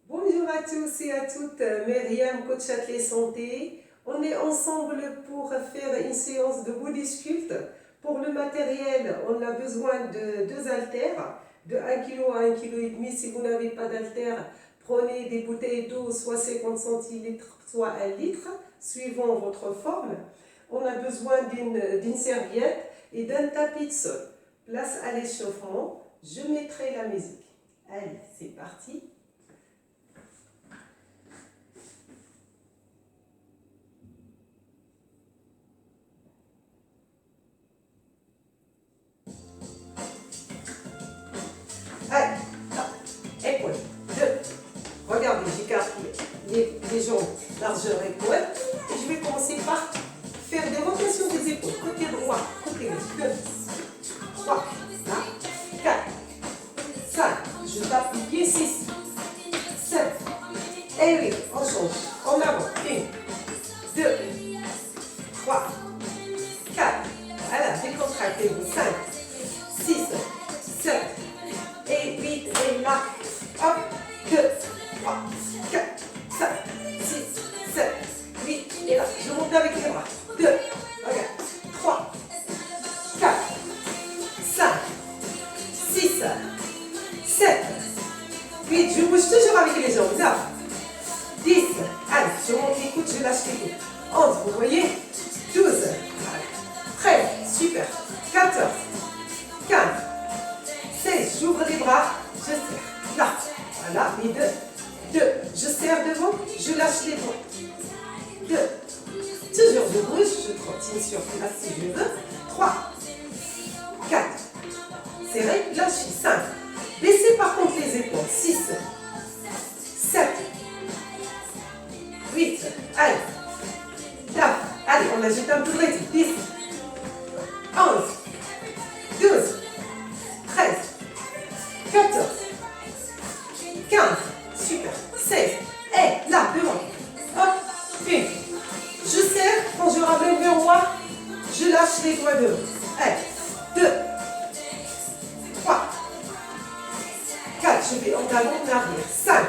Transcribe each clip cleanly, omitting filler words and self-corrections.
Bonjour à tous et à toutes, Myriam, coach athlète santé. On est ensemble pour faire une séance de body sculpt. Pour le matériel, on a besoin de deux haltères, de 1 kg à 1,5 kg. Si vous n'avez pas d'haltères, prenez des bouteilles d'eau, soit 50 centilitres, soit 1 litre, suivant votre forme. On a besoin d'une serviette et d'un tapis de sol. Place à l'échauffement, je mettrai la musique. Allez, c'est parti. Allez, épaule, 2. Regardez, j'écarte les jambes, largeur épaule. Et je vais commencer par faire des rotations des épaules. Côté droit, côté gauche. 2, 3, 4, 5. Je tape les pieds, 6, 7. Et 8. On change. En avant. 1, 2, 3, 4. Voilà, décontractez-vous. 5, 6, 7. Et 8, et là, hop, 2, 3, 4, 5, 6, 7, 8, et là, je monte avec les bras, 2, regarde, 3, 4, 5, 6, 7, 8, je bouge toujours avec les jambes, là, 10, allez, je monte les coudes, je lâche les coudes, 11, vous voyez, 12, 13, super, 14, 15, 16, j'ouvre les bras, je serre, là, voilà, et 2, je serre devant, je lâche les bras, 2, toujours je bouge, je trottine sur place si je veux, 3, 4, serré, lâchez, 5, baissez par contre les épaules, 6, 7, 8, allez, là, allez, on ajoute un peu de rythme, 10, 11, 12, 13, 14, 15, super, 16, et là, devant, hop, 1, je serre, quand je ramène vers moi, je lâche les doigts devant, allez, 2, 3, 4, je vais en avant, en arrière, 5,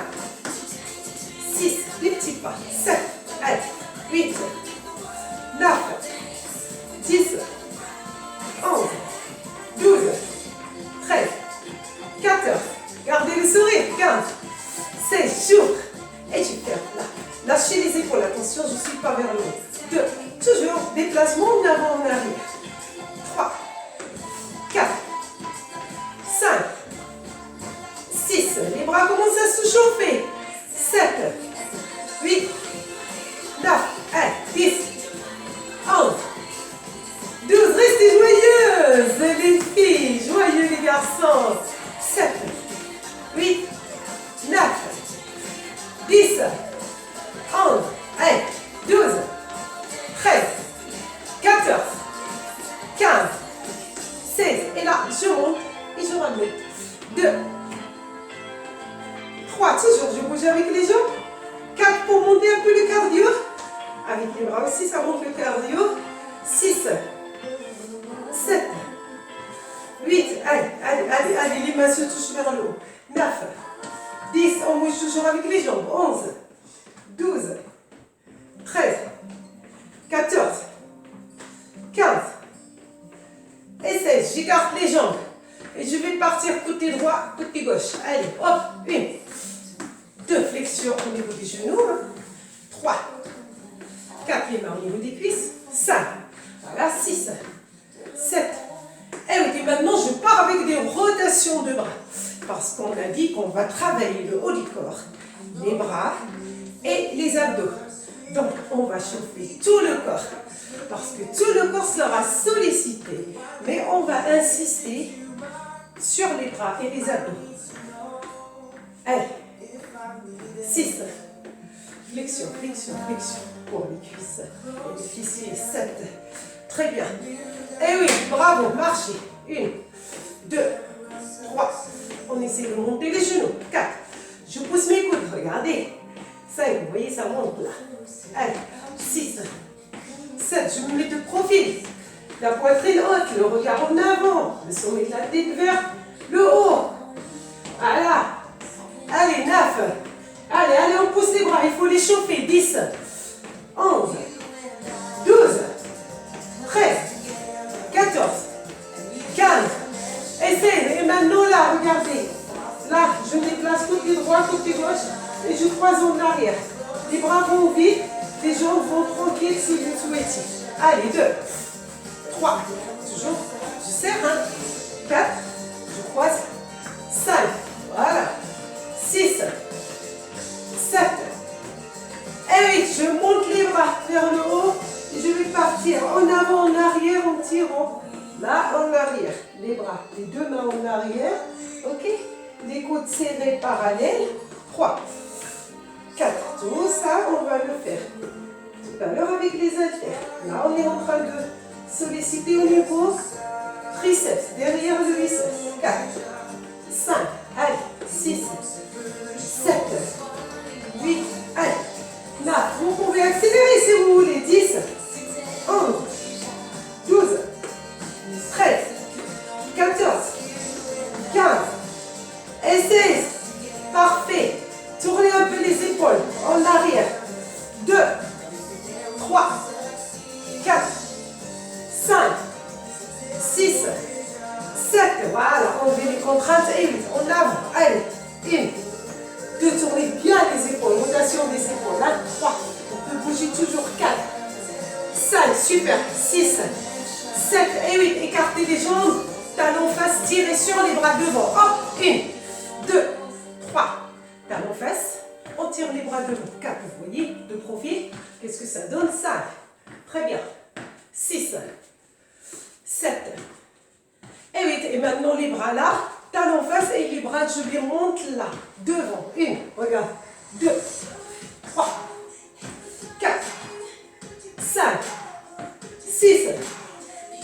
6, des petits pas, 7, allez, 8, 9, 10, 11, 12, 13, 14, gardez le sourire, 15, 16, j'ouvre, et tu fermes là. Lâchez les épaules, attention, je ne suis pas vers le haut. 2, toujours, déplacement en avant, en arrière. 3, 4, 5, 6, les bras commencent à se chauffer. 7, 8, 9, 10, 11, 12, restez joyeuses les filles, joyeux les garçons. 7, 8, 9, 10, 11, 12, 13, 14, 15, 16. Et là, je monte et je ramène. 2, 3, toujours, je bouge avec les jambes. 4 pour monter un peu le cardio. Avec les bras aussi, ça monte le cardio. 6, 7, 8, allez, les mains se touchent vers le haut. 9, 10, on bouge toujours avec les jambes. 11, 12, 13, 14, 15, et 16. J'écarte les jambes. Et je vais partir côté droit, côté gauche. Allez, hop, 1, 2, flexion au niveau des genoux. 3, 4, les mains au niveau des cuisses. 5, voilà, 6, 7, et oui, et maintenant je pars avec des rotations de bras. Parce qu'on a dit qu'on va travailler le haut du corps, les bras et les abdos. Donc on va chauffer tout le corps. Parce que tout le corps sera sollicité. Mais on va insister sur les bras et les abdos. Allez. 6. Flexion, flexion, flexion pour les cuisses et les fessiers. 7. Très bien. Et oui, bravo, marchez. 1, 2, 3. On essaie de monter les genoux. 4. Je pousse mes coudes, regardez. 5, vous voyez, ça monte là. Allez, 6, 7, je me mets de profil. La poitrine haute, le regard en avant, le sommet de la tête vers le haut. Voilà. Allez, 9. bras, il faut les chauffer. 10, 11, 12, 13, 14, 15, et 16. Et maintenant là, regardez. Là, je déplace côté droit, côté gauche, et je croise en arrière. Les bras vont vite, les jambes vont tranquilles si vous souhaitez. Allez, 2, 3, toujours, je serre, 4, je croise, 5, voilà, 6, 7, et 8, je monte les bras vers le haut, et je vais partir en avant, en arrière, en tirant, là, en arrière, les bras, les deux mains en arrière, ok, les coudes serrés parallèles, 3, 4, tout ça, on va le faire tout à l'heure avec les haltères. Là, on est en train de solliciter au niveau triceps, derrière le biceps. 4, 5, allez, 6, 7, 8, allez, 9. Vous pouvez accélérer si vous voulez. 10, 11, 12, 13, 14, 15 et 16. Parfait. Tournez un peu les épaules en arrière. 2, 3, 4, 5, 6, 7. Voilà, enlevez les contraintes et 8. En avant. Allez. 1, 2, tournez bien les épaules. Rotation des épaules. Là, 3. On peut bouger toujours. 4, 5. Super. 6, 7 et 8. Écartez les jambes. Talons face, tirez sur les bras devant. Hop. 1, 2, 3. Talons fesses, on tire les bras devant. 4, vous voyez, de profil. Qu'est-ce que ça donne? 5. Très bien. 6, 7 et 8. Et maintenant les bras là, talons fesses et les bras, je les monte là, devant. 1, regarde. 2, 3, 4, 5, 6,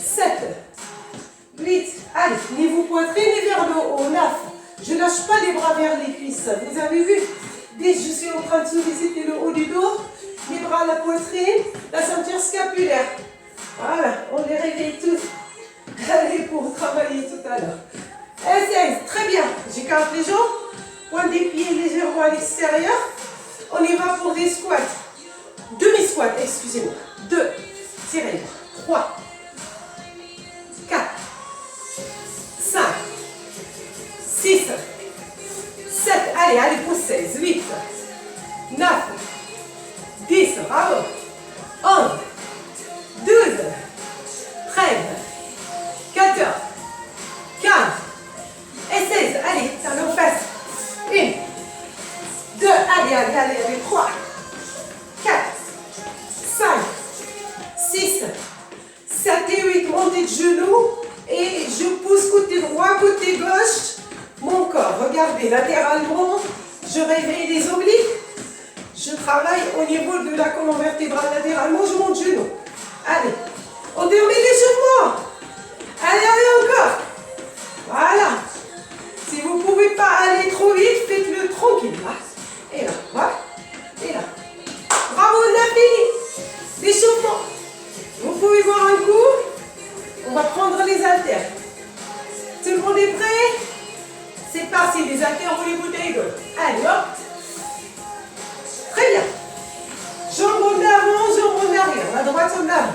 7, 8. Allez, niveau poitrine et vers le haut. 9. Je ne lâche pas les bras vers les cuisses. Vous avez vu? Dès que je suis en train de solliciter le haut du dos, les bras à la poitrine, la ceinture scapulaire. Voilà, on les réveille tous. Allez, pour travailler tout à l'heure. Et 16, très bien. J'écarte les jambes, pointe des pieds légèrement à l'extérieur. On y va pour des squats. Demi-squat, excusez-moi. 2, tirez. 3, 4, 5, 6, 7, allez, pour 16, 8, 9, 10, bravo, 11, 12, 13, 14, 15 et 16, allez, talons fesses, 1, 2, allez, 3, 4, 5, 6, 7 et 8, montez de genoux. Et je pousse côté droit, côté gauche, mon corps. Regardez, latéralement, je réveille les obliques. Je travaille au niveau de la colonne vertébrale latéralement, je monte genou. Allez, on termine l'échauffement. Allez, encore. Voilà. Si vous ne pouvez pas aller trop vite, faites-le tranquille. Là. Et là, voilà. Et là. Bravo, on a fini. L'échauffement. Vous pouvez boire un coup. On va prendre les haltères. Tout le monde est prêt? C'est parti, les haltères ou les bouteilles d'eau. Allez, hop. Très bien. Jambes en avant, jambes en arrière. La droite en avant.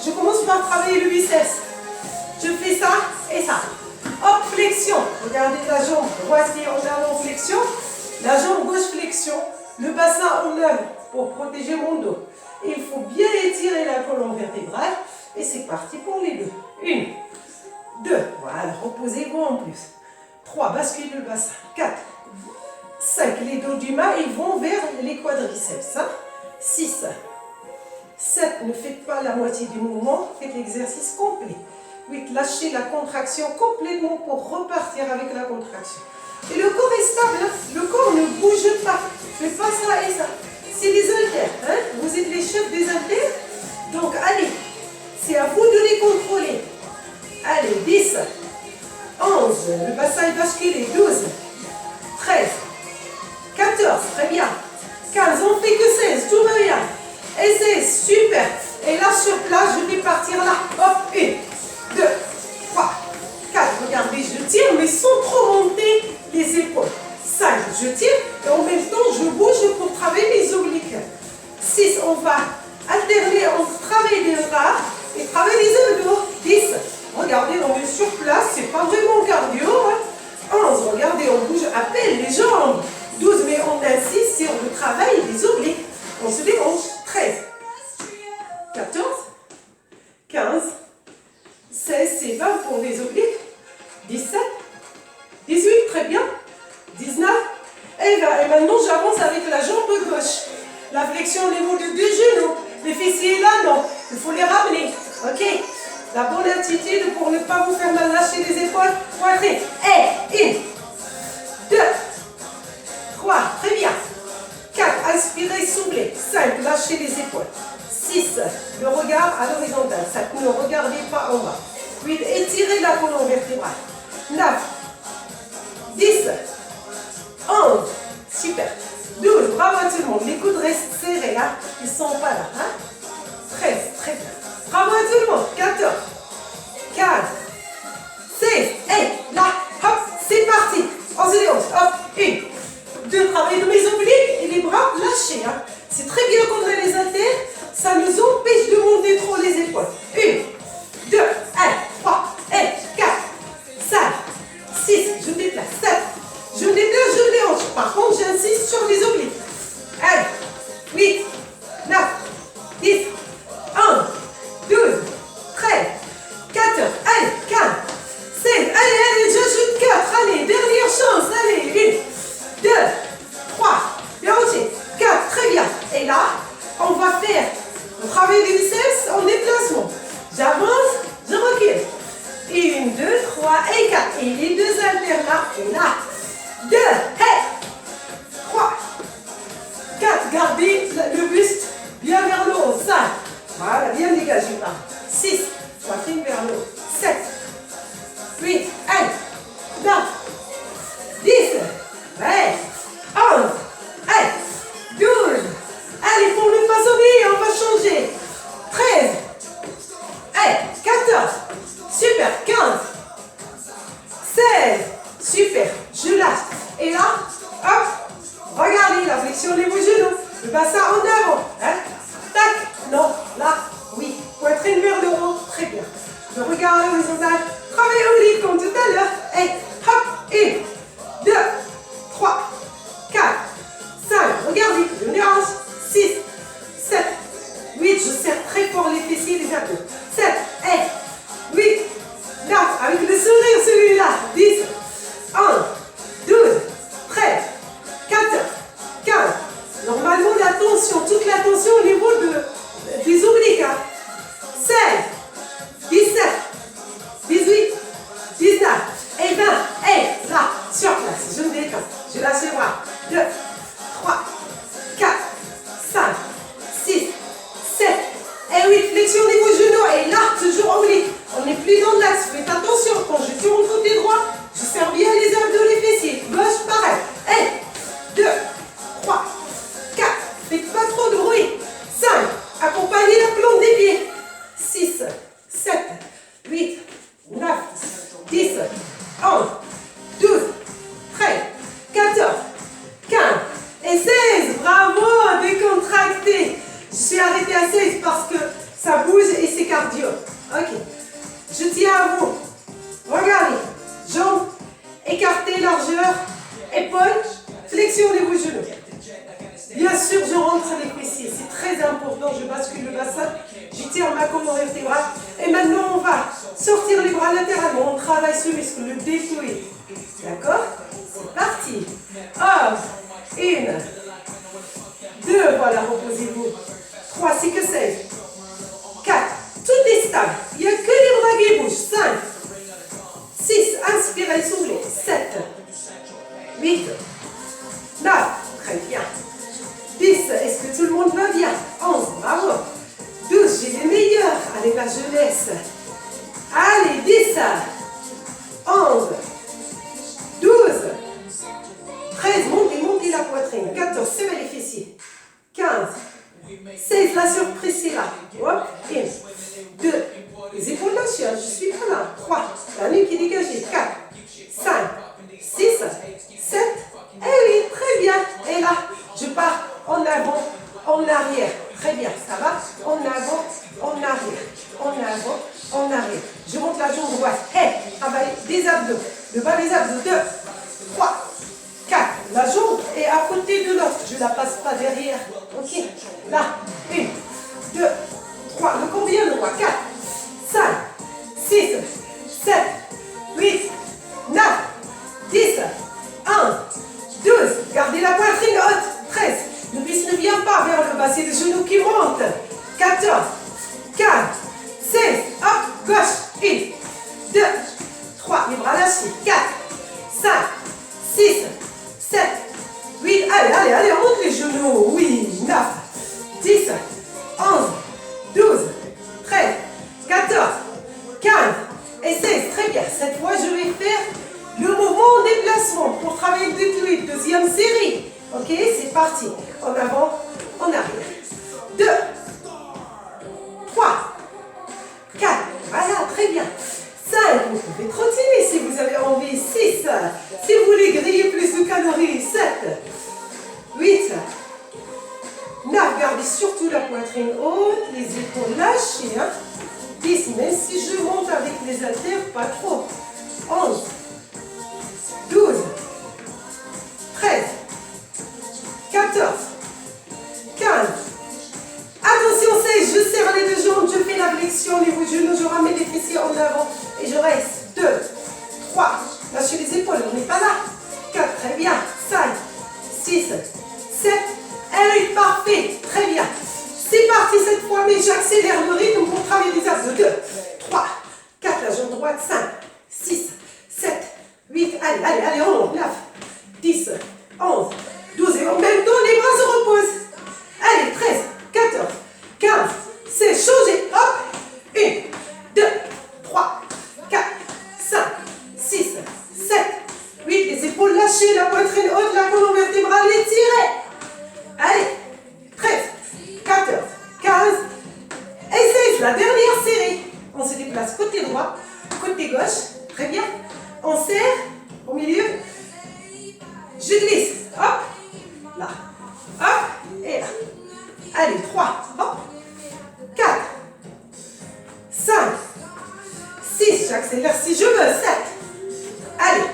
Je commence par travailler le biceps. Je fais ça et ça. Hop, flexion. Regardez la jambe droite qui est en avant, flexion. La jambe gauche, flexion. Le bassin en avant pour protéger mon dos. Il faut bien étirer la colonne vertébrale. Et c'est parti pour les deux. 1, 2, voilà, reposez-vous en plus. 3, basculez le bassin. 4, 5, les dos du bas, ils vont vers les quadriceps. 6, 7, ne faites pas la moitié du mouvement, faites l'exercice complet. 8, lâchez la contraction complètement pour repartir avec la contraction. Et le corps est stable, le corps ne bouge pas. Je fais pas ça et ça. C'est les haltères, hein? Vous êtes les chefs des haltères. Donc allez. C'est à vous de les contrôler. Allez, 10, 11, le bassin est basculé, 12, 13, 14, très bien, 15, on fait que 16, tout va bien. Et 16, super. Et là, sur place, je vais partir là. Hop, 1, 2, 3, 4, regardez, je tire, mais sans trop monter les épaules. 5, je tire, et en même temps, je bouge pour travailler mes maintenant, j'avance avec la jambe gauche. La flexion au niveau des deux genoux. Les fessiers là, non. Il faut les ramener. Ok? La bonne attitude pour ne pas vous faire mal. Lâcher les épaules. Poitrine. Et 1, 2, 3. Très bien. 4. Inspirez, soufflez. 5. Lâchez les épaules. 6. Le regard à l'horizontale. 7. Ne regardez pas en bas. 8. Étirez la colonne vertébrale. 9. 10. 11. Super. 12. Bravo à tout le monde. Les coudes restent serrés. Hein? Ils ne sont pas là. Hein? 13. Très bien. Bravo à tout le monde. 14. 15. 16. Et là. Hop. C'est parti. 11 et 11. Hop. 1. 2. Travail de mes obliques et les bras lâchés. Hein? C'est très bien qu'on ait les haltères. Ça nous empêche de monter trop les épaules. 1, 2, 1, 3, 1, 4, 5, 6. Je déplace. 7. Je déplace, je déhanche. Par contre, j'insiste sur les obliques. 1, 8, 9, 10, 11, 12, 13, 14, allez, 15, 16. Allez, j'ajoute 4. Allez, dernière chance. Allez, 1, 2, 3, déhanchez. 4, très bien. Et là, on va faire le travail des biceps en déplacement. J'avance, je recule. 1, 2, 3 et 4. Et les deux haltères là, et là. 2, 3, 4. Gardez le buste bien vers le haut. 5. Voilà, bien dégagé là. 6. Poitrine vers le haut. 7. 8. 1, 9. 10. 11. 12. Allez, pour ne pas oublier, on va changer. 13. 14. Super. 15. 16. Super. Je lâche. Et là, hop. Regardez la flexion des genoux. Le bassin en avant. Hein? Tac. Non. Là. Oui. Poitrine vers le haut. Très bien. Le regard à l'horizontale. Travail oblique comme tout à l'heure. Et hop. 1, 2, 3, 4, 5. Regardez. Je nuance. 6, 7, 8. Je serre très fort les fessiers et les abdos. 7, 8, 9. Avec le sourire celui-là. 10, 11, 12, 13, 14, 15. Normalement, la tension, toute la tension au niveau des obliques. 16, 17, 18, 19 et 20. Et là, sur place. Je me détends. Je lâche les bras. 2, 3, 4, 5, 6, 7 et 8. Flexion au niveau genoux. Et là, toujours oblique. On n'est plus dans l'axe. Faites attention. Quand je tourne côté droit, je serre bien les abdos, les fessiers. Gauche, pareil. 1, 2, 3, 4. Faites pas trop de bruit. 5. Accompagnez la plante des pieds. 6, 7, 8, 9, 10, 11, 12, 13, 14, 15 et 16. Bravo, décontracté. Je suis arrêtée à 16 parce que ça bouge et c'est cardio. Ok. Je tiens à vous. Regardez. Jambes écartées, largeur, épaules, flexion des genoux. Bien sûr, je rentre les fessiers. C'est très important. Je bascule le bassin. J'étire ma colonne vertébrale. Et maintenant, on va sortir les bras latéralement. On travaille ce muscle, le deltoïde. D'accord? C'est parti. 1, 2, voilà, reposez-vous. 3, c'est que 16. 4, tout est stable. Il n'y a que les bras qui bougent. 5, 6, inspirez, soufflez. 7, 8, 9, très bien. 10, est-ce que tout le monde va bien? 11, bravo. 12, j'ai les meilleurs. Allez, la jeunesse. Allez, 10, 11, 12, 13, montez la poitrine. 14, serrez les fessiers. 15, 16, la surprise, c'est là. Hop, 1, 2, les épaules lâchées, je suis pas là. 3, la nuque est dégagée. 4, 5, 6, 7, et 8, très bien. Et là, je pars en avant, en arrière. Très bien, ça va? En avant, en arrière. En avant, en arrière. Je monte la jambe droite. Hey, travaille des abdos. Le bas des abdos. 2, 3, 4. La jambe est à côté de l'autre. Je ne la passe pas derrière. Ok? Là. 1, 2, 3. Le combien de droit? 4, 5, 6, 7, 8, 9, 10, 11, 12. Gardez la poitrine 14, 15, 16, hop, gauche, 1, 2, 3, les bras lâchés, 4, 5, 6, 7, 8, allez, on monte les genoux, oui, 9, 10, 11, 12, 13, 14, 15 et 16, très bien. Cette fois, je vais faire le mouvement en déplacement pour travailler le glute, deuxième série. Ok, c'est parti. En avant, en arrière. 2, 3, 4, voilà, très bien. 5, vous pouvez trottiner si vous avez envie. 6, si vous voulez griller plus de calories. 7, 8, 9, gardez surtout la poitrine haute, les épaules lâchées. 10, même si je monte avec les haltères, pas trop. 11, 12, 13, 14, 15. Attention, 16, je serre les deux jambes, je fais la flexion au niveau du genou, je ramène les fessiers en avant et je reste. 2, 3, lâchez les épaules, on n'est pas là. 4, très bien. 5, 6, 7, et 8, parfait, très bien. C'est parti cette fois, mais j'accélère le rythme pour travailler les abdos. 2, 3, 4, la jambe droite, 5, 6, 7, 8, allez, 11, 9, 10, 11, 12, et en même temps, les bras se reposent. Allez, 13, 14, 15, 16, changez, hop, 1, 2, 3, 4, 5, 6, 7, 8, les épaules lâchées, la poitrine haute, la colonne vertébrale étirée. Allez, 13, 14, 15 et 16, la dernière série. On se déplace côté droit, côté gauche, très bien. On serre au milieu. Je glisse, hop, là, hop, et là. Allez, 3, hop, 4, 5, 6, j'accélère si je veux, 7. Allez,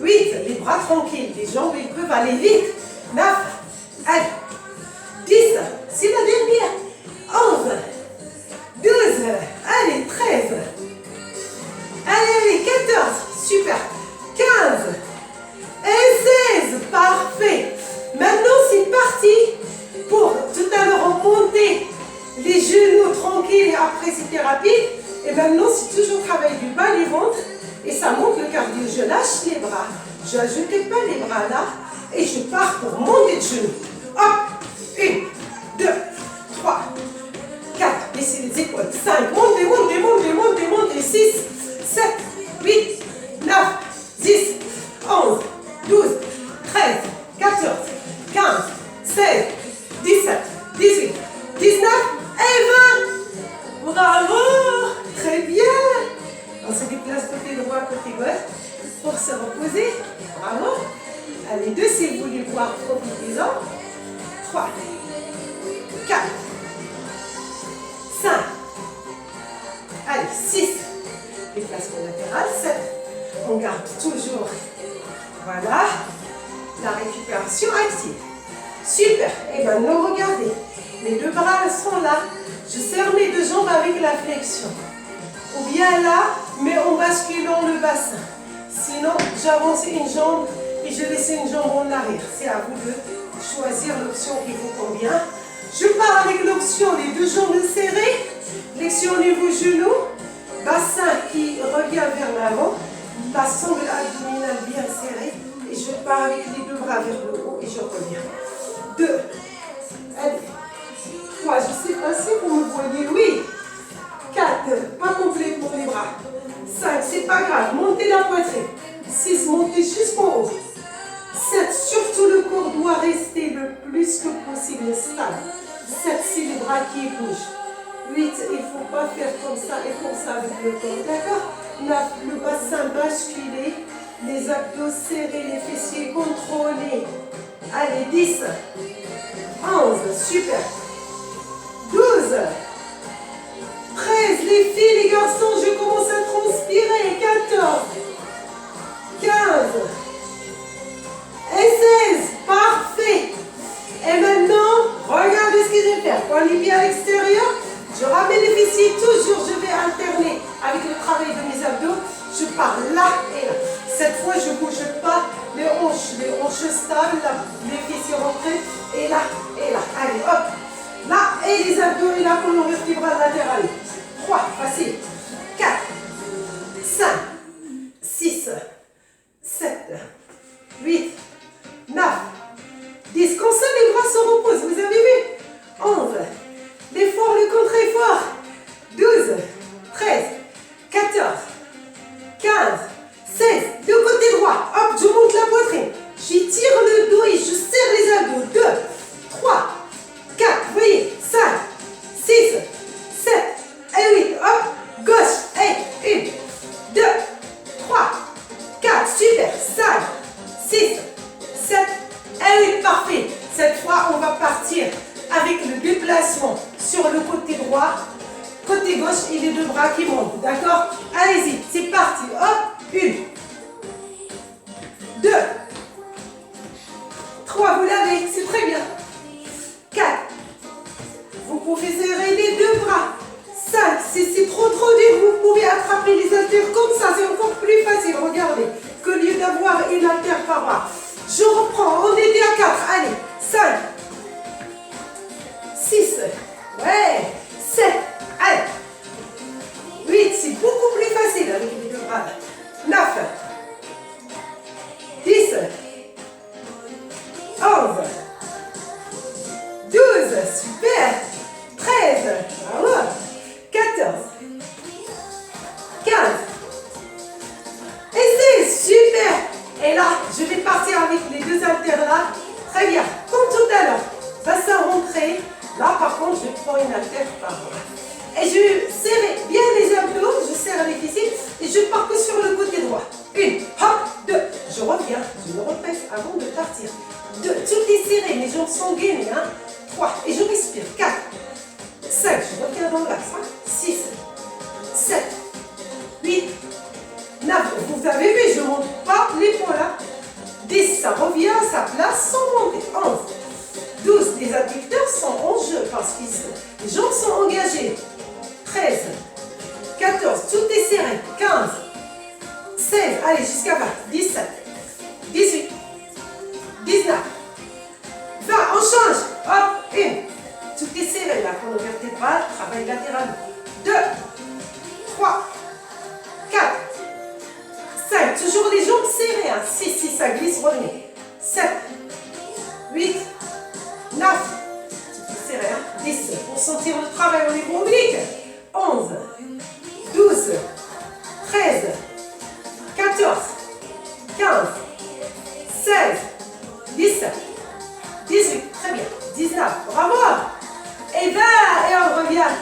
8, les bras tranquilles, les jambes, ils peuvent aller vite. 9, allez, 10, c'est la dernière. 11, 12, allez, 13. Allez, 14, super. 15 et 16, parfait. Maintenant, c'est parti pour tout à l'heure remonter les genoux tranquilles et après c'était rapide. Et maintenant, c'est toujours travail du bas du ventre et ça monte le cardio. Je lâche les bras, je n'ajoute pas les bras là et je pars pour monter de genoux. Hop, 1, 2, 3, 4, baissez les épaules, 5, montez, 6, 7, 8, 9, 10, 11, 12, 13, 14, 15, 16, 17, 18, 19 et 20. Bravo! Très bien! On se déplace côté droit, côté gauche pour se reposer. Bravo! Allez, 2 si vous voulez voir, profitez-en. 3, 4, 5, allez, 6, déplacement latéral, 7, on garde toujours, voilà, la récupération active, super, et maintenant regardez, mes deux bras sont là, je serre mes deux jambes avec la flexion, ou bien là, mais en basculant le bassin, sinon j'avance une jambe et je laisse une jambe en arrière, c'est à vous de choisir l'option qui vous convient. Je pars avec l'option les deux jambes serrées, flexion au niveau genou, bassin qui revient vers l'avant, la sangle abdominale bien serrée et je pars avec les deux bras vers le haut et je reviens. 2, allez, 3, je ne sais pas si vous me voyez, oui, 4, pas complètement les bras, 5, c'est pas grave, montez la poitrine, 6, montez jusqu'en haut. 7, surtout le corps doit rester le plus que possible stable. 7, c'est les bras qui bougent. 8, il ne faut pas faire comme ça et comme ça avec le corps, d'accord? 9, le bassin basculé, les abdos serrés, les fessiers contrôlés. Allez, 10, 11, super. 12, 13, les filles, les garçons, je commence à transpirer. 14, 15, et 16, parfait. Et maintenant, regardez ce que je vais faire. Poids les pieds à l'extérieur, je ramène les fessiers, toujours je vais alterner avec le travail de mes abdos. Je pars là et là. Cette fois, je ne bouge pas les hanches stables, les fessiers rentrés, et là, et là. Allez, hop, là, et les les abdos et la colonne vertébrale latérale. 3, facile. 4, 5, 6, 7, 8, 9, 10. Comme ça, les bras se reposent. Vous avez vu? 11. L'effort, le contre-effort. 12, 13, 14, 15, 16. De côté droit. Hop, je monte la poitrine. J'étire le dos et je serre les abdos. 2, 3, 4. Vous voyez? 5, 6, 7 et 8. Hop, gauche. Et 1, 2, 3, 4. Super. 5, 6, 7 et 8. Parfait. Cette fois, on va partir avec le déplacement sur le côté droit, côté gauche et les deux bras qui montent. D'accord? Allez-y, c'est parti. Hop, 1, 2, 3, vous l'avez, c'est très bien. 4, vous pouvez serrer les deux bras. 5, si c'est trop dur, vous pouvez attraper les haltères comme ça, c'est encore plus facile, regardez, qu'au lieu d'avoir une haltère par bras. Je reprends, on était à 4, allez, 5, 6, ouais, 7, allez, 8, c'est beaucoup plus facile avec les deux bras. 9, 10, 11, 12, super, 13, bravo, 14, 15, et 16, super. Et là, je vais partir avec les deux haltères là, très bien, comme tout à l'heure, bassin rentré. Là, par contre, je prends une haltère par là. Et je serre bien les abdos, je serre les fessiers et je pars que sur le côté droit. 1, hop, 2, je reviens, je me repèse avant de partir. 2, tout est serré, mes jambes sont gainées. 3, et je respire. 4, 5, je reviens dans l'axe. 6, 7, 8, 9, vous avez vu, je ne monte pas l'épaule. 10, ça revient à sa place sans monter. 11, 12, les adducteurs sont en jeu parce que les jambes sont engagées. 13, 14, tout est serré. 15, 16, allez jusqu'à 20, 17, 18, 19, 20, on change. Hop, 1, tout est serré. La colonne vertébrale, travail latéral. 2, 3, 4, 5, toujours les jambes serrées. 6, 6, ça glisse, revenez. 7, 8, 9, c'est serré, 10, pour sentir le travail au niveau oblique. 11, 12, 13, 14, 15, 16, 17, 18, très bien, 19, bravo. Et 20, et on revient.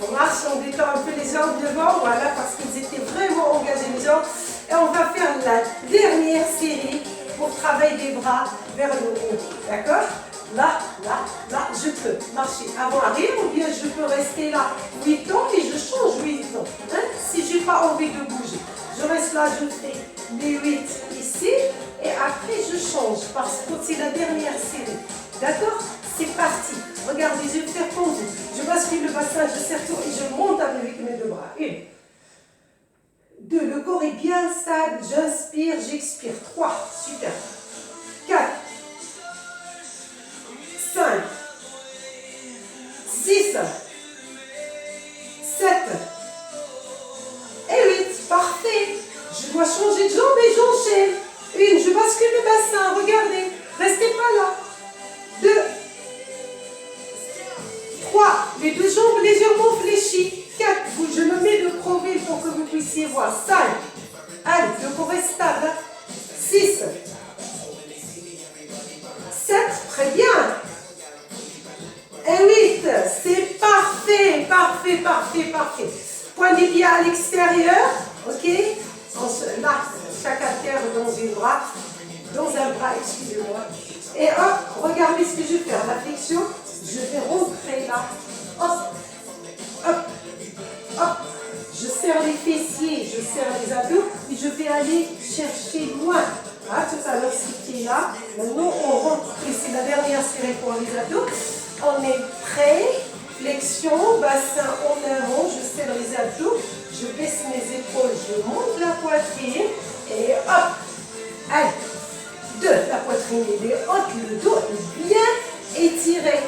On marche, on détend un peu les jambes devant, voilà, parce qu'ils étaient vraiment engagés les jambes. Et on va faire la dernière série pour travailler des bras vers le haut, d'accord? Là, je peux marcher avant, arrière, ou bien je peux rester là 8 ans et je change 8 ans. Hein? Si je n'ai pas envie de bouger, je reste là, je fais les 8 ici et après je change parce que c'est la dernière série. D'accord? C'est parti. Regardez, je vais faire comme vous. Je bascule le bassin, je serre tout et je monte avec mes deux bras. 1, 2, le corps est bien stable. J'inspire, j'expire. 3, super. 4, 5, 6, 7 et 8. Parfait. Je dois changer de jambe et j'enchaîne. 1, je bascule le bassin. Regardez. Restez pas là. 2, 3, les deux jambes légèrement fléchies. 4, je me mets de profil pour que vous puissiez voir. 5, allez, le corps est stable. 6, 7, très bien. Et 8, c'est parfait, parfait, parfait, parfait. Point des pieds à l'extérieur, ok? Là, chaque haltère dans un bras, excusez-moi. Et hop, regardez ce que je vais faire. La flexion, je vais rentrer là. Hop, hop, hop. Je serre les fessiers, je serre les abdos et je vais aller chercher loin. Ah, tout à l'heure, c'était là. Maintenant, on rentre. Et c'est la dernière série pour les abdos. On est prêt. Flexion, bassin en avant. Je serre les abdos. Je baisse mes épaules. Je monte la poitrine. Et hop. Allez. 2. La poitrine est haute. Le dos est bien étiré.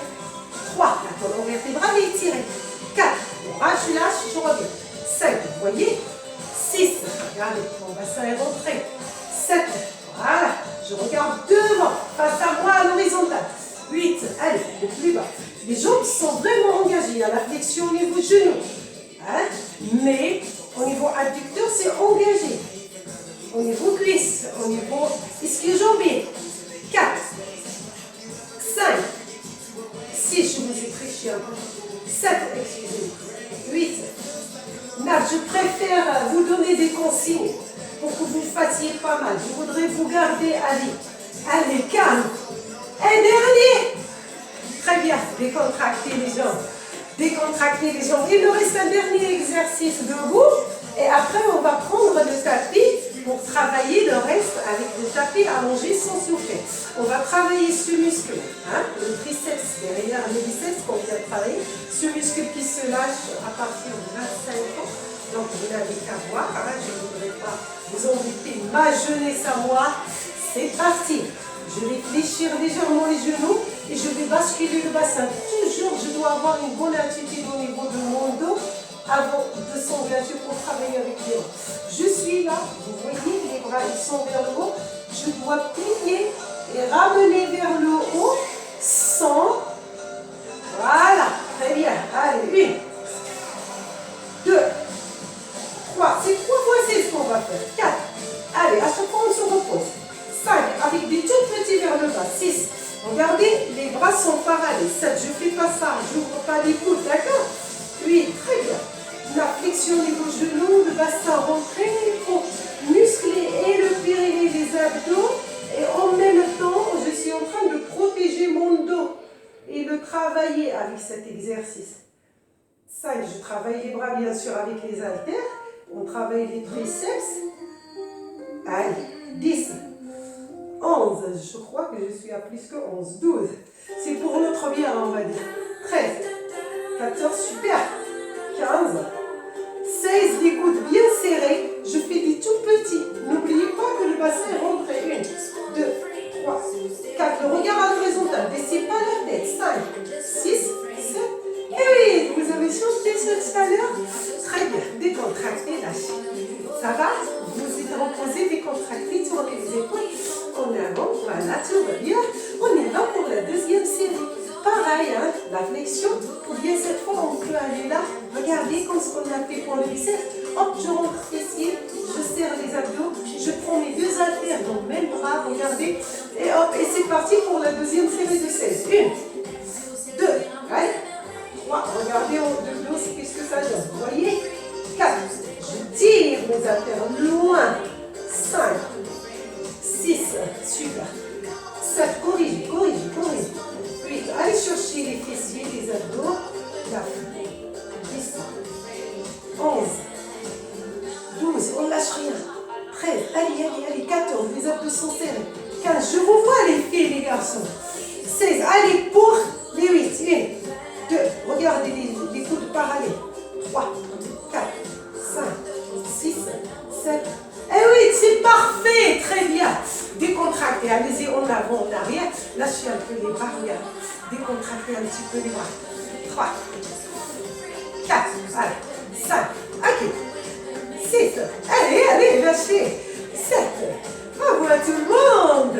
3. La colonne vertébrale et étirez. 4, je lâche, je reviens. 5, vous voyez. 6, regardez, mon bassin est rentré. 7, voilà, je regarde devant, face à moi à l'horizontale. 8, allez, le plus bas. Les jambes sont vraiment engagées. Il y a la flexion au niveau genou. Hein? Mais au niveau adducteur, c'est engagé. Au niveau cuisse, au niveau ischio-jambier. 4, 5, 6, je vous ai triché un peu. 7, excusez-moi. 8, 9, je préfère vous donner des consignes pour que vous fassiez pas mal. Je voudrais vous garder à vie. Allez, calme. Et dernier. Très bien, décontractez les jambes. Décontractez les jambes. Il nous reste un dernier exercice debout. Et après, on va prendre le tapis pour travailler le reste avec le tapis allongé sans souffler. On va travailler ce muscle, hein, le triceps derrière le biceps qu'on vient de travailler. Ce muscle qui se lâche à partir de 25 ans. Donc, vous n'avez qu'à voir. Hein, je ne voudrais pas vous embêter ma jeunesse à moi. C'est parti. Je vais fléchir légèrement les genoux et je vais basculer le bassin. Toujours, je dois avoir une bonne attitude au niveau de mon dos avant de s'engager pour travailler avec les bras. Je suis là, vous voyez, les bras ils sont vers le haut. Je dois plier et ramener vers le haut sans. Voilà, très bien. Allez, 1, 2, 3. C'est 3 fois 6 qu'on va faire. 4. Allez, à chaque fois on se repose. 5, avec des tout petits vers le bas. 6, regardez, les bras sont parallèles. 7, je ne fais pas ça, je n'ouvre pas les coudes, d'accord. 8, très bien. La flexion au niveau genou, le bassin rentré pour muscler et le périnée des abdos. Et en même temps, je suis en train de protéger mon dos et de travailler avec cet exercice. 5, je travaille les bras bien sûr avec les haltères. On travaille les triceps. Allez, 10. 11, je crois que je suis à plus que 11, 12, c'est pour notre bien on va dire, 13, 14, super, 15, 16, les coudes bien serrés, je fais des tout petits, n'oubliez pas que le bassin est rentré, 1, 2, 3, 4, le regard à l'horizontale, baissez pas la tête, 5, 6, 7, et oui, vous avez changé ce tout à l'heure, très bien, décontractez, lâchez, ça va, vous êtes reposé, décontractez, tournez les épaules, en avant, voilà, tout va bien. On est là pour la deuxième série. Pareil, hein, la flexion, ou bien cette fois on peut aller là, regardez comme ce qu'on a fait pour le biceps. Hop, je rentre ici, je serre les abdos, je prends mes deux haltères dans le même bras, regardez, et hop, et c'est parti pour la deuxième série de 16. 1, 2, allez, 3, regardez en deux dos, qu'est-ce que ça donne, vous voyez, 4, je tire mes haltères loin, 5, 6, super. 7, corrige. 8, allez chercher les fessiers, les abdos. 9, 10, 11, 12, on ne lâche rien. 13, allez, 14, les abdos sont serrés. 15, je vous vois les filles, les garçons. 16, allez, pour les 8. 1, 2, regardez les coudes parallèles. 3, 4, 5, 6, 7. Eh oui, c'est parfait, très bien. Décontractez, allez-y en avant, en arrière. Lâchez un peu les bras, regarde. Décontractez un petit peu les bras. 3, 4, allez, 5, ok. 6, allez, lâchez. 7, bravo à tout le monde.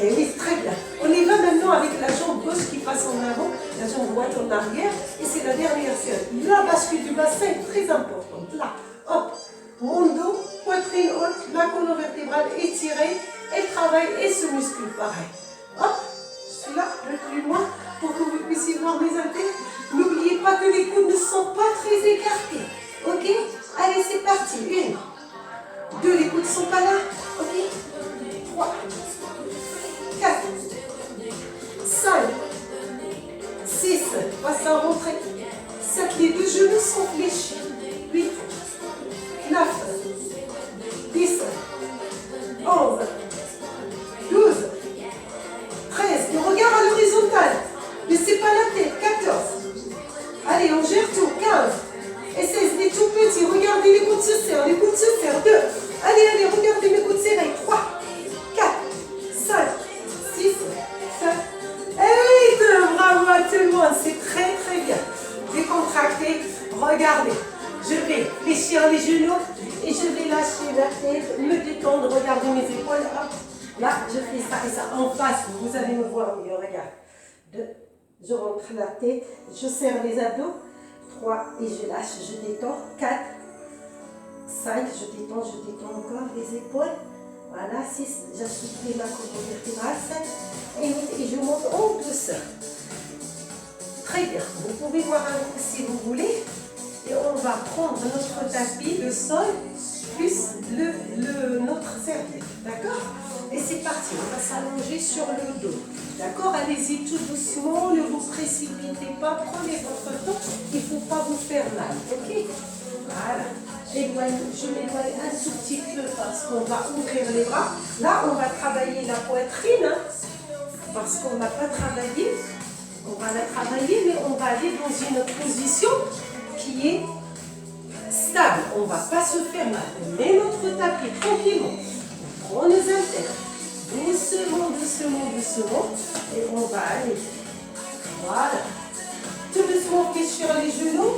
Eh oui, très bien. On y va maintenant avec la jambe gauche qui passe en avant, la jambe droite en arrière. Et c'est la dernière série. La bascule du bassin est très importante. Là, hop, mon dos, poitrine haute, la colonne vertébrale étirée, et travaille, et ce muscle pareil. Hop, je suis là, le plus loin, pour que vous puissiez voir mes haltères. N'oubliez pas que les coudes ne sont pas très écartés. Ok? Allez, c'est parti. 1, 2, les coudes ne sont pas là. Ok? 3, 4, 5, 6, bassin rentré. 7, les deux genoux sont fléchis. 8, 9, 10, 11, 12, 13, le regard à l'horizontale, laissez pas la tête, 14, allez on gère tout, 15, et 16, les tout petits, regardez les coudes se serrent, 2, allez, regardez mes coudes serrés, 3, 4, 5, 6, 7, et 8, bravo à tout le monde, c'est très bien. Regardez, je vais fléchir les genoux et je vais lâcher la tête, me détendre, regardez mes épaules, hop. Là, je fais ça et ça en face, vous allez me voir mieux, regarde. 2, je rentre la tête, je serre les abdos. 3 et je lâche, je détends. 4, 5, je détends encore les épaules. Voilà, 6, j'assouplis ma colonne vertébrale. 7 et 8 et je monte en douceur. Très bien, vous pouvez voir un coup si vous voulez. Et on va prendre notre tapis, le sol, plus notre serviette. D'accord? Et c'est parti, on va s'allonger sur le dos. D'accord? Allez-y tout doucement, ne vous précipitez pas, prenez votre temps, il ne faut pas vous faire mal. Ok? Voilà. Je m'éloigne un tout petit peu parce qu'on va ouvrir les bras. Là, on va travailler la poitrine, hein, parce qu'on n'a pas travaillé. On va la travailler, mais on va aller dans une position qui est stable. On ne va pas se faire mal. On met notre tapis tranquillement. On prend nos haltères. Doucement, doucement, doucement. Et on va aller. Voilà. Tout doucement, fléchir les genoux.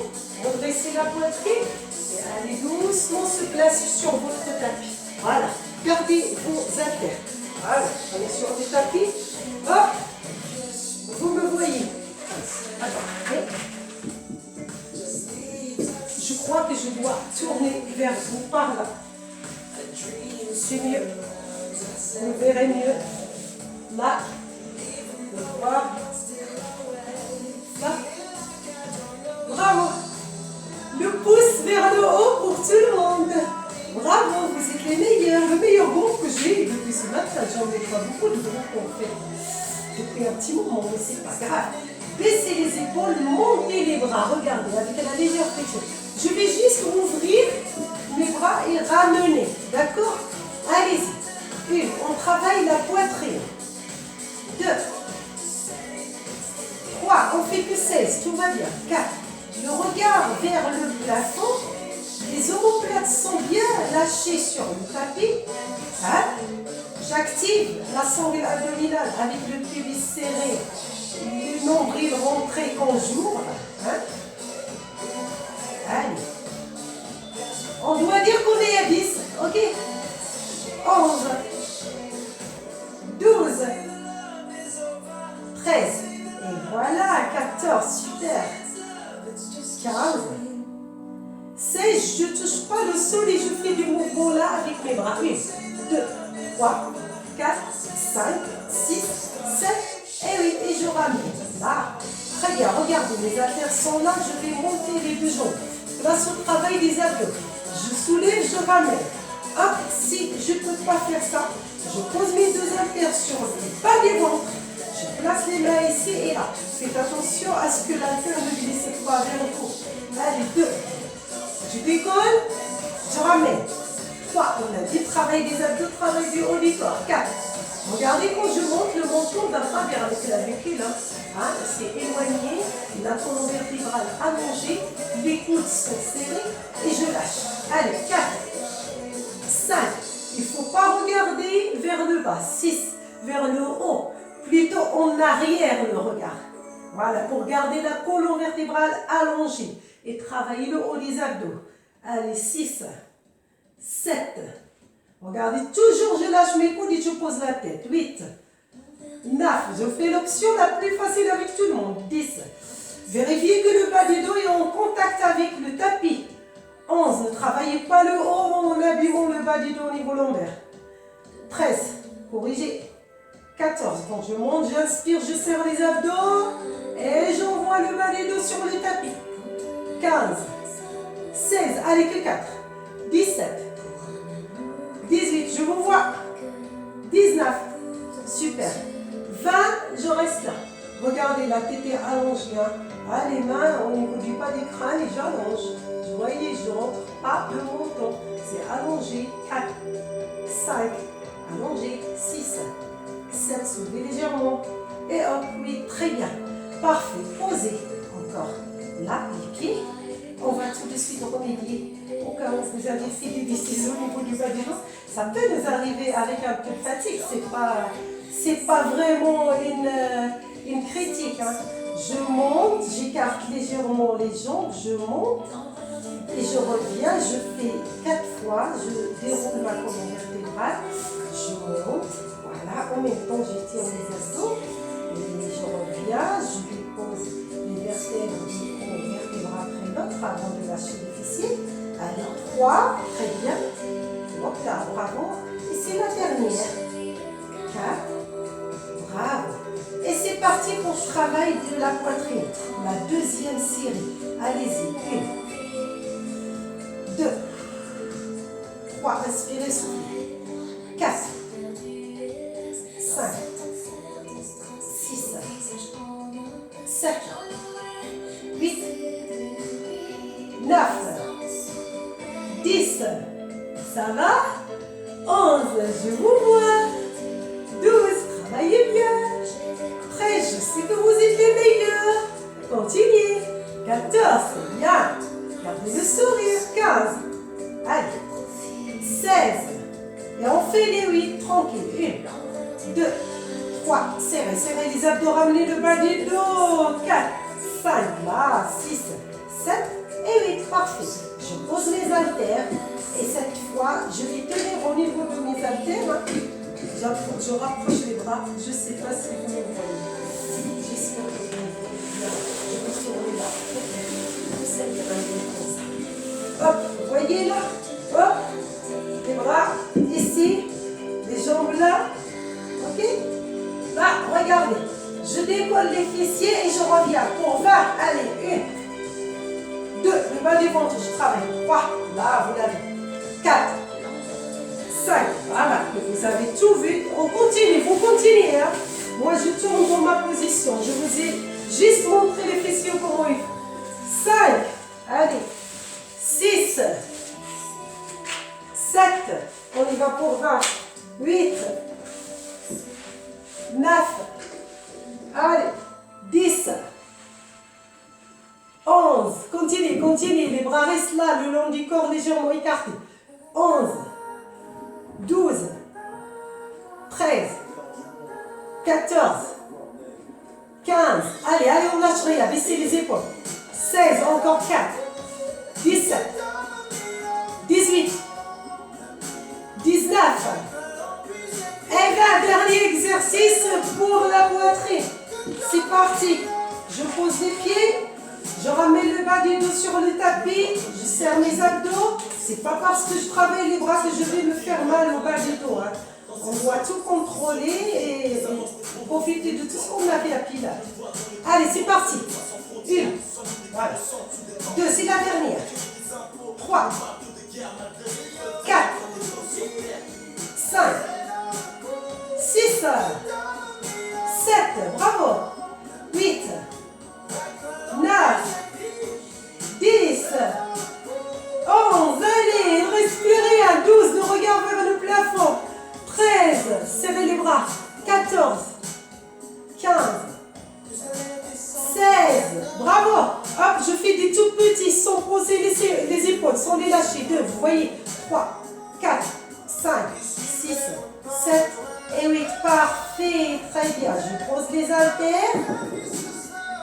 Redresser la poitrine. Et allez doucement se placer sur votre tapis. Voilà. Gardez vos haltères. Voilà. On est sur le tapis. Hop. Vous me voyez. Attends. Je crois que je dois tourner vers vous par là. C'est mieux. Vous verrez mieux. Là. Le bras. Là. Bravo. Le pouce vers le haut pour tout le monde. Bravo, vous êtes les meilleurs. Le meilleur groupe que j'ai depuis ce matin. J'en ai pas beaucoup de groupes qu'on fait depuis un petit moment, mais c'est pas grave. Baissez les épaules, montez les bras. Regardez, avec la légère flexion. Je vais juste ouvrir mes bras et ramener. D'accord? Allez-y. 1, on travaille la poitrine. 2, 3, on fait que 16, tout va bien. 4, le regard vers le plafond. Les omoplates sont bien lâchées sur le tapis. 4, j'active la sangle abdominale avec le pubis serré. Le nombril rentré en jour. Allez. On doit dire qu'on est à 10. Ok? 11. 12. 13. Et voilà, 14. Super. 15. 16. Je ne touche pas le sol et je fais du mouvement là avec mes bras. 1, 2, 3, 4, 5, 6, 7 et 8. Et je ramène. Là. Très bien. Regardez, mes haltères sont là. Je vais monter les deux jambes. Grâce au travail des abdos. Je soulève, je ramène. Hop, si je ne peux pas faire ça, je pose mes deux haltères sur le bas des ventres. Je place les mains ici et là. Faites attention à ce que l'haltère ne glisse pas vers le haut. Allez, 2. Je décolle, je ramène. 3. On a dit travail des abdos, travail du haut du corps. 4. Regardez quand je monte, le menton va pas vers le clavicule. C'est éloigné, la colonne vertébrale allongée, les coudes sont serrés et je lâche. Allez, 4, 5, il ne faut pas regarder vers le bas. 6, vers le haut, plutôt en arrière le regard. Voilà, pour garder la colonne vertébrale allongée et travailler le haut des abdos. Allez, 6, 7, regardez, toujours je lâche mes coudes et je pose la tête. 8, 9, je fais l'option la plus facile avec tout le monde. 10, vérifiez que le bas du dos est en contact avec le tapis. 11, ne travaillez pas le haut en abîmant le bas du dos au niveau lombaire. 13, corrigez. 14, quand je monte, j'inspire, je serre les abdos et j'envoie le bas du dos sur le tapis. 15, 16, allez que 4, 17, 18, je vous vois. 19, super. 20, je reste là. Regardez, la tête est allongée. Les mains au niveau du bas du crâne et j'allonge. Vous voyez, je ne rentre pas le menton. C'est allongé. 4, 5, allongé. 6, 7, soulevez légèrement. Et hop, 8, très bien. Parfait. Posez encore là, les pieds. On va tout de suite remédier au cas où vous avez fait des décisions au niveau du bas du dos. Ça peut nous arriver avec un peu de fatigue. C'est pas vraiment une critique. Je monte, j'écarte légèrement les jambes, je monte Et je reviens, je fais 4 fois, je déroule ma colonne vertébrale, je monte, voilà, en même temps j'étire les abdos, et je reviens, je dépose les vertèbres d'une vertèbre après l'autre avant de lâcher les fessiers. Allez, 3, très bien, hop là, bravo, et c'est la dernière, 4, bravo. Et c'est parti pour le travail de la poitrine, la deuxième série. Allez-y, 1, 2, 3, respirez, soufflez, 4, 5, 6, 7, 8, 9, 10, ça va? 11, je vous vois, 12, travaillez bien, 13, je sais que vous êtes les meilleurs, continuez, 14, c'est bien, gardez le sourire, 15, allez, 16, et on fait les 8, tranquille, 1, 2, 3, serrez, serrez les abdos, ramenez le bas du dos, 4, 5, là, 6, 7 et 8, parfait. Je pose les haltères et cette fois, je vais tenir au niveau de mes haltères. Je rapproche les bras, je ne sais pas si vous me voyez. J'espère que vous me voyez bien. Je vais tourner là. Vous allez comme ça. Hop, vous voyez là? Hop, les bras ici, les jambes là. Ok? Là, regardez. Je décolle les fessiers et je reviens pour 20. Allez, 1, 2, le bas du ventre, je travaille. 3, là, vous l'avez. 4, 5, voilà, vous avez tout vu. On continue, vous continuez. Hein. Moi, je tourne dans ma position. Je vous ai juste montré les fessiers comment il faut. 5, allez, 6, 7, on y va pour 20, 8, 9, allez, 10, 11, continuez, continuez, les bras restent là, le long du corps, les jambes écartées. 11, 12, 13, 14, 15, allez, allez, on lâche rien, baissez les épaules. 16, encore 4, 17, 18, 19, et 20, dernier exercice pour la poitrine. C'est parti, je pose les pieds. Je ramène le bas du dos sur le tapis, je serre mes abdos. C'est pas parce que je travaille les bras que je vais me faire mal au bas du dos. Hein. On doit tout contrôler et profiter de tout ce qu'on a fait à Pilates. Allez, c'est parti. 1, voilà. 2, c'est la dernière. 3, 4, 5, 6, 7, bravo. 8, 9, 10, 11, allez, respirez à 12, le regard vers le plafond, 13, serrez les bras, 14, 15, 16, bravo, hop, je fais des tout petits sans poser les épaules, sans les lâcher, 2, vous voyez, 3, 4, 5, 6, 7 et 8, parfait, très bien, je pose les haltères.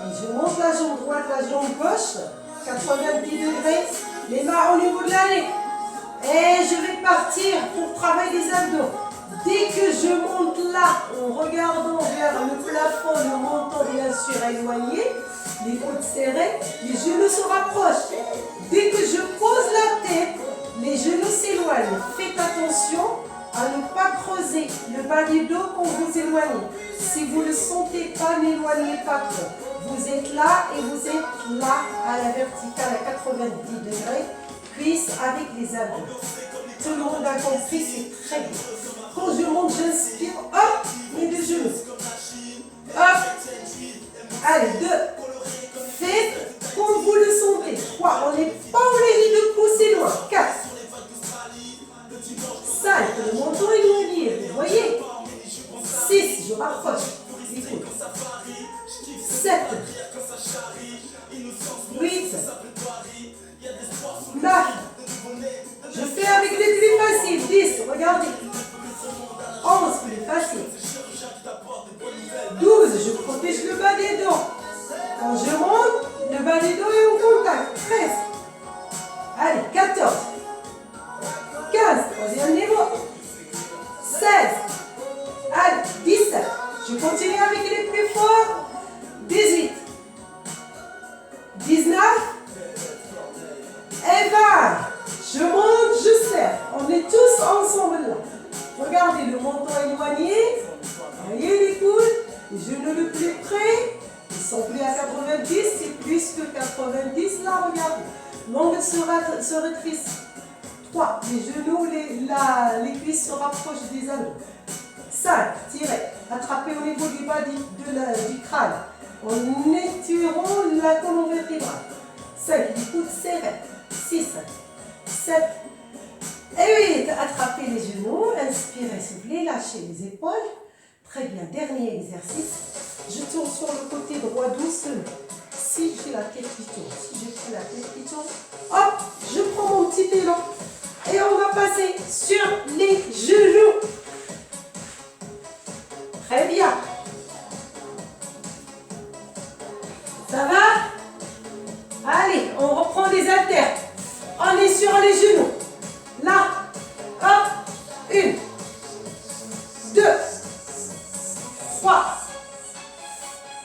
Et je monte la jambe droite, la jambe gauche, 90 degrés, les mains au niveau de la nuque. Et je vais partir pour travailler les abdos. Dès que je monte là, en regardant vers le plafond, le menton bien sûr éloigné, les côtes serrées, les genoux se rapprochent. Dès que je pose la tête, les genoux s'éloignent. Faites attention à ne pas creuser le bas du dos quand vous éloignez. Si vous ne le sentez pas, n'éloignez pas trop. Vous êtes là et vous êtes là à la verticale à 90 degrés, cuisses avec les abdos. Tout le monde a compris, c'est très bien. Quand je monte, j'inspire, hop, mes deux genoux. Hop. Allez, 2. Faites comme vous le sentez. 3. On n'est pas obligé de pousser loin. 4. 5. Le menton éloigné, vous voyez. 6. Je rapproche. 7, 8, 9, je fais avec les plus faciles, 10, regardez, 11, plus facile, 12, je protège le bas des dos, quand je monte, le bas des dos est en contact, 13, soulever à 90, c'est plus que 90. Là, regardez. L'ongle se rétrécit. 3. Les genoux, les cuisses se rapprochent des abdos. 5. Tirez. Attrapez au niveau du bas du crâne. En étirant la colonne vertébrale. 5. Les coudes serrés. 6. 7. Et 8. Attrapez les genoux. Inspirez, soufflez. Lâchez les épaules. Très bien. Dernier exercice. Je tourne sur le côté droit doucement. Si j'ai la tête qui tourne, hop, je prends mon petit élan et on va passer sur les genoux. Très bien. Ça va? Allez, on reprend les haltères. On est sur les genoux. Là, hop, 1, 2, 3,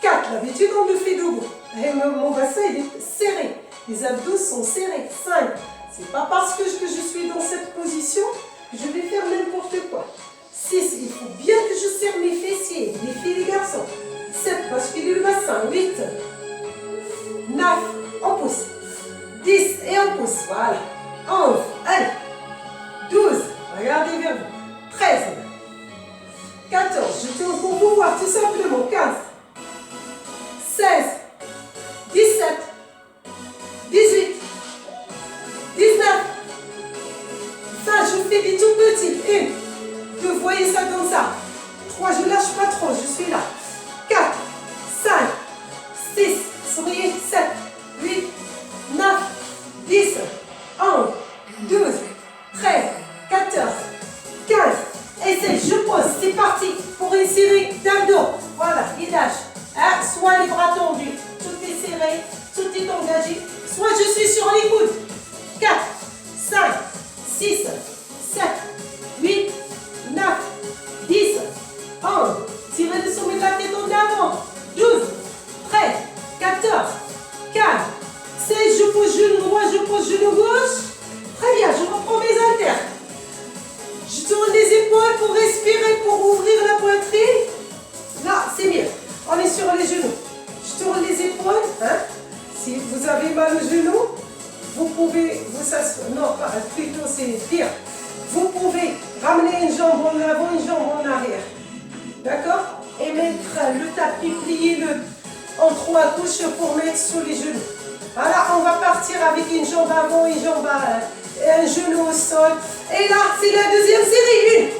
4. L'habitude, on le fait debout. Et mon bassin, il est serré. Les abdos sont serrés. 5. C'est pas parce que je suis dans cette position que je vais faire n'importe quoi. 6. Il faut bien que je serre mes fessiers. Les filles, les garçons. 7. Basculer le bassin. 8. 9. On pousse. 10. Et on pousse. Voilà. 11. Allez. 12. Regardez vers vous. 13. 14. Je tourne pour vous voir tout simplement. 15. 16. 17, 18, 19, 20, je fais des tout petits. 1, 2, voyez ça comme ça. 3, je lâche pas trop, je suis là. 4, 5, 6, souriez, 7, 8, 9, 10, 11, 12, 13, 14, 15. Et 16, je pose, c'est parti pour une série d'abdos. Voilà, guidage. Soit les bras tendus, tout est serré, tout est engagé, soit je suis sur les coudes. 4, 5, 6, 7, 8, 9, 10, 11. Tirez le sommet de la tête en avant. 12, 13, 14, 15, 16. Je pose genou droit, je pose genou gauche. Très bien, je reprends mes haltères. Je tourne les épaules pour respirer, pour ouvrir la poitrine. Là, c'est mieux. On est sur les genoux. Je tourne les épaules. Hein. Si vous avez mal aux genoux, vous pouvez vous asseoir. Non, plutôt c'est pire. Vous pouvez ramener une jambe en avant, une jambe en arrière. D'accord? Et mettre le tapis, plier-le en 3 couches pour mettre sous les genoux. Voilà, on va partir avec une jambe avant, une jambe arrière, un genou au sol. Et là, c'est la deuxième série.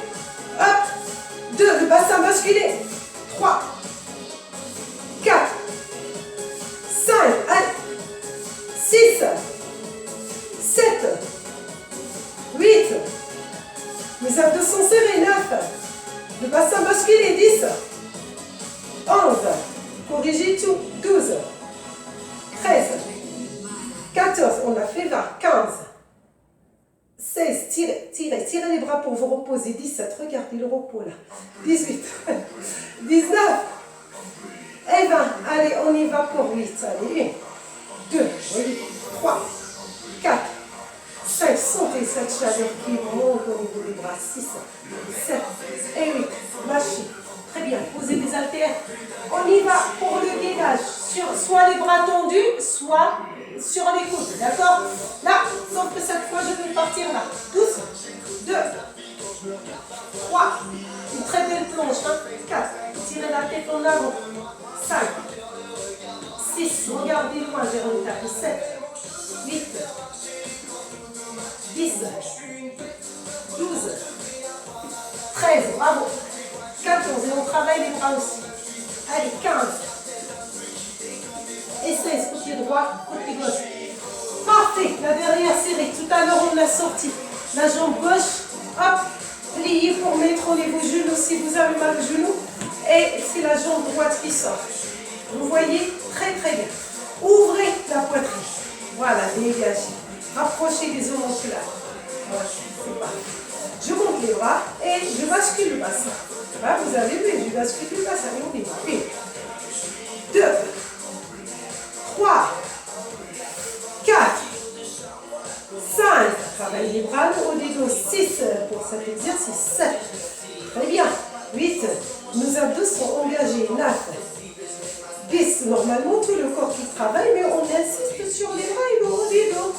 1. Hop. 2. Le bassin basculé. 3. 4, 5, 6, 7, 8, mes abdos sont serrés, 9, le bassin basculé, 10, 11, corrigez tout, 12, 13, 14, on a fait 20, 15, 16, tirez les bras pour vous reposer, 17, regardez le repos là, 18, 19, et 20. Allez, on y va pour 8. Allez, 1, 2, 3, 4, 5. Sentez cette chaleur qui monte au niveau des bras. 6, 7 et 8. Lâchez. Très bien. Posez les haltères. On y va pour le gainage. Soit les bras tendus, soit sur les coudes. D'accord? Là, sauf que cette fois, je vais partir là. 12, 2, 3. Une très belle planche. 4. Tirez la tête en avant. 5, 6, regardez loin, Jérôme, 7, 8, 10, 12, 13, bravo, 14, et on travaille les bras aussi. Allez, 15, et 16, côté droit, côté gauche. Parfait, la dernière série, tout à l'heure on l'a sorti. La jambe gauche, hop, pliée pour mettre au niveau genou si vous avez mal au genou. Et c'est la jambe droite qui sort. Vous voyez très très bien. Ouvrez la poitrine. Voilà, dégagez. Rapprochez les omoplates. Voilà, c'est parti. Je monte les bras et je bascule le bassin. Là, vous avez vu, je bascule le bassin. Et on y va. 1, 2, 3, 4, 5. Travaillez les bras au des dos. 6 pour cet exercice. 7. Très bien. 8. Nos abdos sont engagés. 9. 10. Normalement. finalement tout le corps qui travaille, mais on insiste sur les bras et le haut des dos.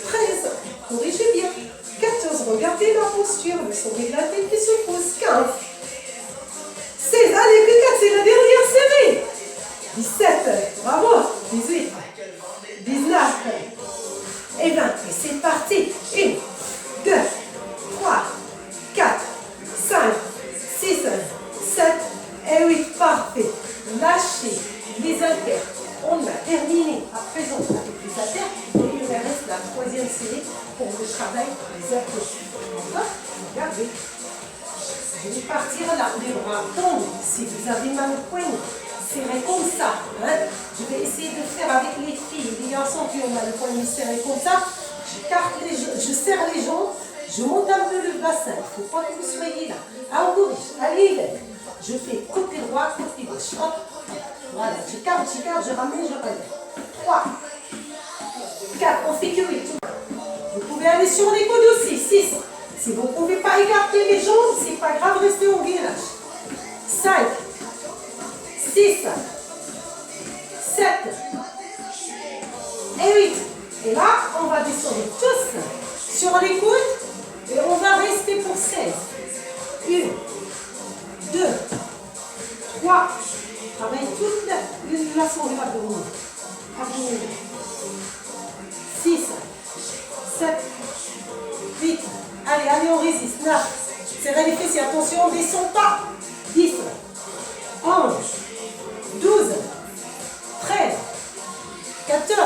13, corrigez bien. 14, regardez la posture, le sommet de la tête qui se pose. 15, 16, allez, plus 4, c'est la dernière série. 17, bravo. 18, 19 et 20. Et c'est parti. 1, 2, 3, 4, 5, 6, 7 et 8. Parfait. Lâchez les haltères. On a terminé à présent avec les haltères. Et il me reste la troisième série pour le travail des abdos. D'accord? Regardez. Je vais partir là, les bras tombent. Si vous avez mal au poignet, serrez comme ça. Hein? Je vais essayer de faire avec les filles, les garçons qui ont mal au poignet, serrez comme ça. Je serre les jambes, je monte un peu le bassin. Il ne faut pas que vous soyez là. Ah, on corrige. Allez, je fais côté droit, côté gauche. Hop. Voilà, j'écarte, je ramène, je ramène. 3, 4, on fait que 8. Vous pouvez aller sur les coudes aussi. 6. Si vous ne pouvez pas écarter les jambes, c'est pas grave, restez au gainage. 5, 6, 7 et 8. Et là, on va descendre tous sur les coudes et on va rester pour 16. 1, 2, 3. Travaille toute la sonde abdominale. 6, 7, 8. Allez, on résiste. 9. Serrez les fessiers. Attention, on ne descend pas. 10, 11, 12, 13, 14,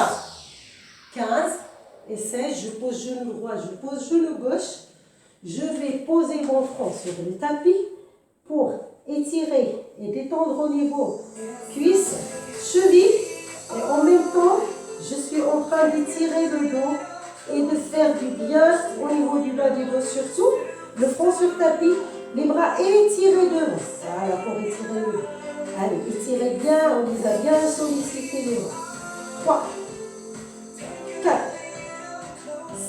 15 et 16. Je pose genou droit, je pose genou gauche. Je vais poser mon front sur le tapis pour étirer et détendre au niveau cuisses, chevilles. Et en même temps, je suis en train d'étirer le dos et de faire du bien au niveau du bas du dos surtout. Le front sur tapis, les bras étirés devant. Voilà, pour étirer le dos. Allez, étirez bien, on les a bien sollicités les bras. 3, 4,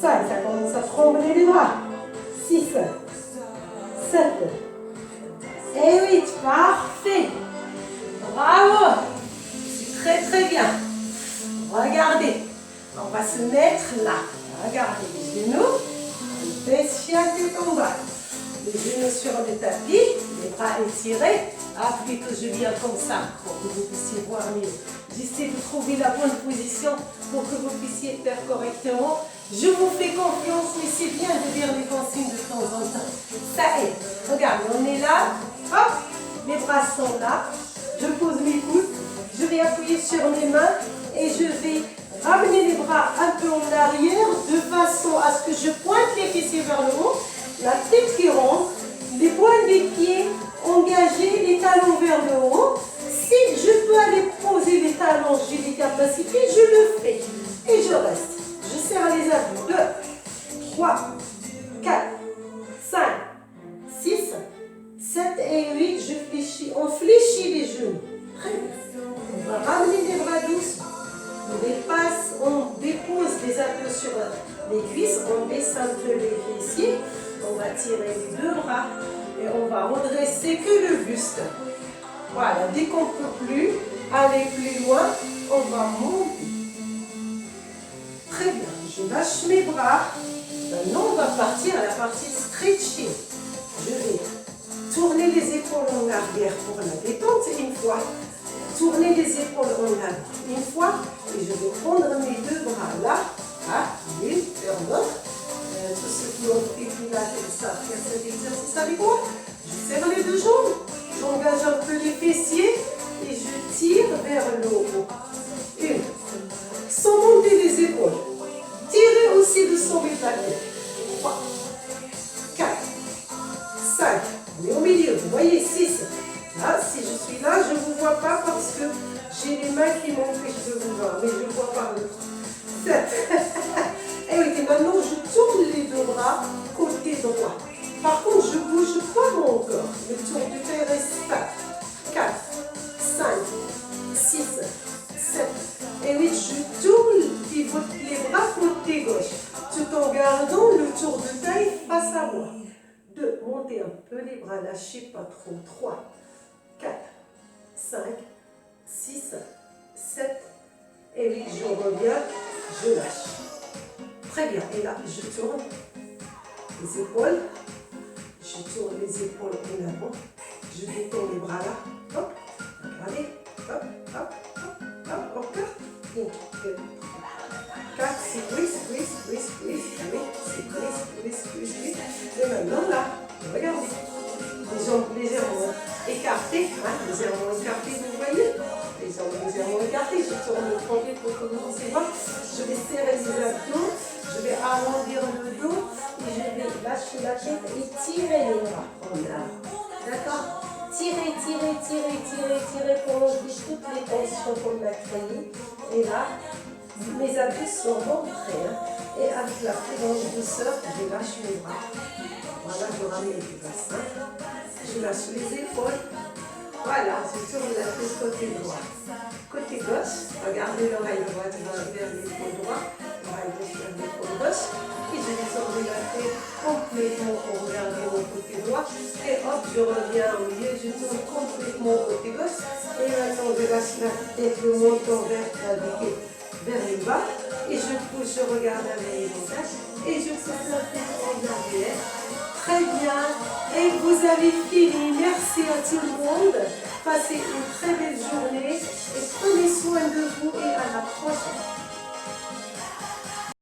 5, ça commence à trembler les bras. 6, 7 et 8, parfait. Bravo. C'est très très bien. Regardez, on va se mettre là. Regardez les genoux, on baisse la tête en bas. Les genoux sur le tapis, les bras étirés. Après que je viens comme ça, pour que vous puissiez voir mieux. J'essaie de trouver la bonne position pour que vous puissiez faire correctement. Je vous fais confiance, mais c'est bien de lire les consignes de temps en temps. Ça aide. Regardez, on est là. Hop, mes bras sont là. Je pose mes coudes. Je vais appuyer sur mes mains et je vais ramener les bras un peu en arrière de façon à ce que je pointe les fessiers vers le haut, la tête qui rentre, les pointes des pieds engagés, les talons vers le haut. Si je peux aller poser les talons, j'ai des capacités, je le fais. Et je reste. Je serre les abdos. 2, 3, 4, 5, 6, 7 et 8. Je fléchis. On fléchit les genoux. Très bien. On va ramener les bras douces. On dépasse, on dépose les abdos sur les cuisses, on baisse un peu les fessiers, on va tirer les deux bras et on va redresser que le buste. Voilà, dès qu'on ne peut plus aller plus loin, on va monter. Très bien, je lâche mes bras. Maintenant, on va partir à la partie stretching. Je vais tourner les épaules en arrière pour la détente une fois. Tourner les épaules en avant une fois et je vais prendre mes deux bras là, l'une vers l'autre. Tous ceux qui ont fait pilates savent faire cet exercice avec moi. Je serre les deux jambes, j'engage un peu les fessiers et je tire vers le haut. Une, sans monter les épaules. Tirez aussi le sommet de la tête. 3, 4, 5, on est au milieu, vous voyez, 6. Là, si je suis là, je ne vous vois pas parce que j'ai les mains qui m'empêchent de vous voir, mais je vois par le 7. Et oui, et maintenant, je tourne les deux bras côté droit. Par contre, je ne bouge pas mon corps. Le tour du taille reste stable. 4, 5, 6, 7 et 8. Je tourne, pivote les bras côté gauche, tout en gardant le tour de taille face à moi. 2, montez un peu les bras, lâchez pas trop. 3, 4, 5, 6, 7 et 8. Je reviens, je lâche. Très bien. Et là, je tourne les épaules. Je tourne les épaules en avant. Je détends les bras là. Hop. Regardez. Hop, hop, hop, hop. Encore. 1, 2, 4, squeeze, squeeze, squeeze, squeeze. Allez, squeeze, squeeze, squeeze, squeeze. Et maintenant là, regardez. Les jambes légèrement écartées. Hein, légèrement écartées, vous voyez. Les jambes légèrement écartées. Je tourne le pied pour commencer. Je vais serrer les abdos. Je vais arrondir le dos. Et je vais lâcher la tête et tirer les bras en avant. D'accord? Tirez, tirez, tirez, tirez, tirez pour enlever toutes les tensions qu'on a créées. Et là, mes abdos sont rentrés. Hein. Et avec la plus grande douceur, je lâche mes bras. Voilà, je ramène le bassin. Je lâche les épaules. Voilà, je tourne la tête côté droit. Côté gauche, regardez l'oreille droite vers l'épaule droite. L'oreille gauche vers l'épaule gauche. Et je vais tourner la tête complètement pour regarder mon côté droit. Et hop, je reviens au milieu, je tourne complètement au côté gauche. Et maintenant, je lâche la tête, le menton vers le bas. Et je pousse, je regarde avec les montages. Et je pousse la tête en arrière. Très bien. Et vous avez fini. Merci à tout le monde. Passez une très belle journée. Et prenez soin de vous et à la prochaine.